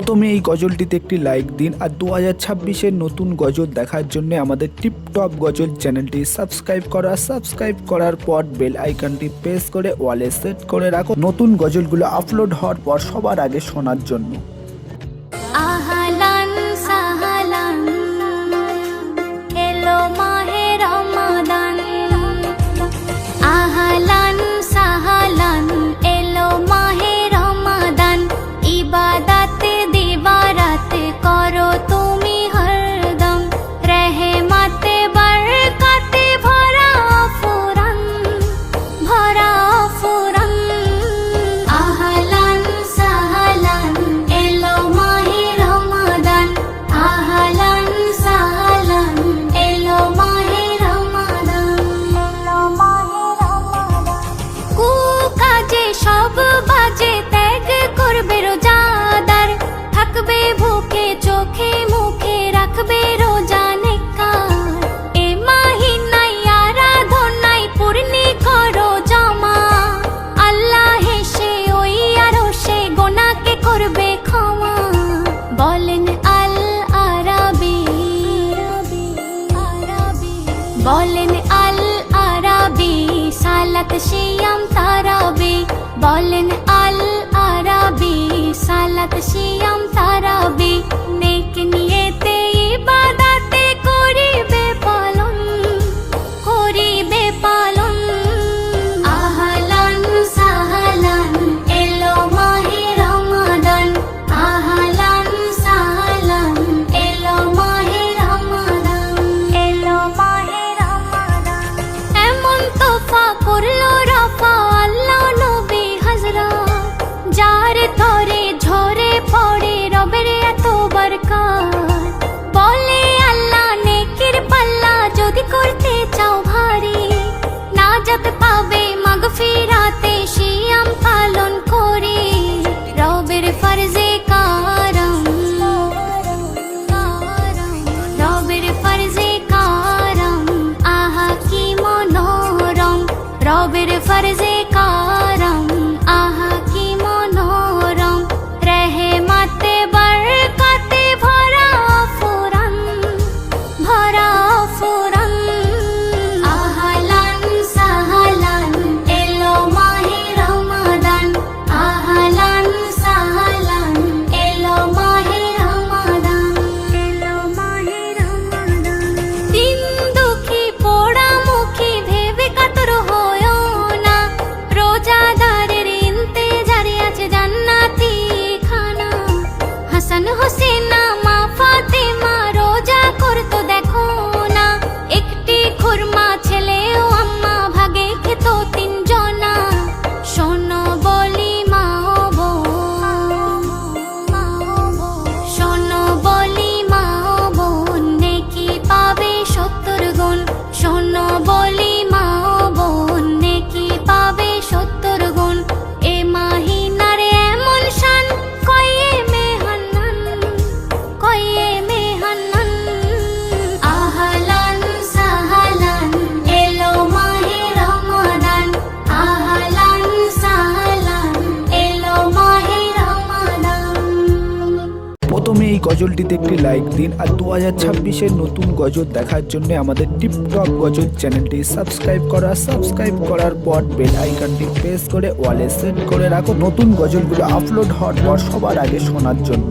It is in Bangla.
প্রথমে এই গজলটিতে একটি লাইক দিন আর 2026-এর নতুন গজল দেখার জন্য আমাদের টিপটপ গজল চ্যানেলটি সাবস্ক্রাইব করার পর বেল আইকনটি প্রেস করে ওয়ালে সেট করে রাখো নতুন গজলগুলো আপলোড হওয়ার পর সবার আগে শোনার জন্য। আহলান সাহলান এলো মাহে রমাদান, আহলান সাহলান এলো মাহে রমাদান, ইবাদতে দিবারাত করো তুমি হরদম, রহমতে বরকতে ভরা ফুরন আহলান সাহলান এলো মাহে রমাদান, আহলান সাহলান এলো মাহে রমাদান। কুকাজে সব বাজে ত্যাগ করবে রোজাদার, থাকবে ভুকে চোখে মুখে রাখবে রোজা নেককার, এ মাহিনায় আরাধনায় পূর্ণি করো জমা, আল্লাহ হেসে ওই আরশে গোনাকে করবে ক্ষমা। বলেন আল আরাবি, বলেন আল আরাবি সালাত সিয়াম তারাবি, বলেন আল আরাবি সালাত সিয়াম তারাবি, নেক নিয়তে ইবাদতে করিবে পালন আহলান সাহলান এলো মাহে রমাদান, আহলান সাহলান এলো মাহে রমাদান, এলো মাহে রমাদান। এমন তোফা করলো রফা আল্লাহ নবী হযরত, যার তরে ঝরে পড়ে রবের এত বরকত, বলে আল্লাহ নেকির পাল্লা যদি করতে চাও ভারী, নাজাত পাবে মাগফিরাতে সিয়াম পালন করে, রবের ফরজে কারম, রবের ফরজে কারম, আহা কি মনোরম, রবের ফরজে কারম, আহা কি মনোরম, রহমতে বরকতে ভরা ফুরন আহলান সাহলান এলো মাহে রমাদান, আহলান সাহলান এলো মাহে রমাদান, এলো মাহে রমাদান। দিন দুঃখী পোড়া মুখী ভেবে কাতর হয়ো না, রোজাদারের ইন্তেজারে আছে জান্নাতি খানা, হাসান হোসেনা মা ফাতেমা রোজা করতো দেখো না, একটি খুরমা ছেলে ও আম্মা ভাগে খেত তিনজনা, শোনো বলি মা ও বোন, শোনো বলি মা ও বোন, নেকি পাবে 70 গুণ, শোনো বলি মা ও বোন, নেকি পাবে 70 গুণ, এ মাহিনার এমন শান কয়ে মেহান্নান আহলান সাহলান এলো মাহে রমাদান, আহলান সাহলান এলো মাহে রমাদান। প্রথমে এই গজলটিতে একটি লাইক দিন আর 2026-এর নতুন গজল দেখার জন্য আমাদের টিপটপ গজল চ্যানেলটি সাবস্ক্রাইব করার পর বেল আইকনটি প্রেস করে ওয়ালে সেট করে রাখো নতুন গজলগুলো আপলোড হওয়ার পর সবার আগে শোনার জন্য।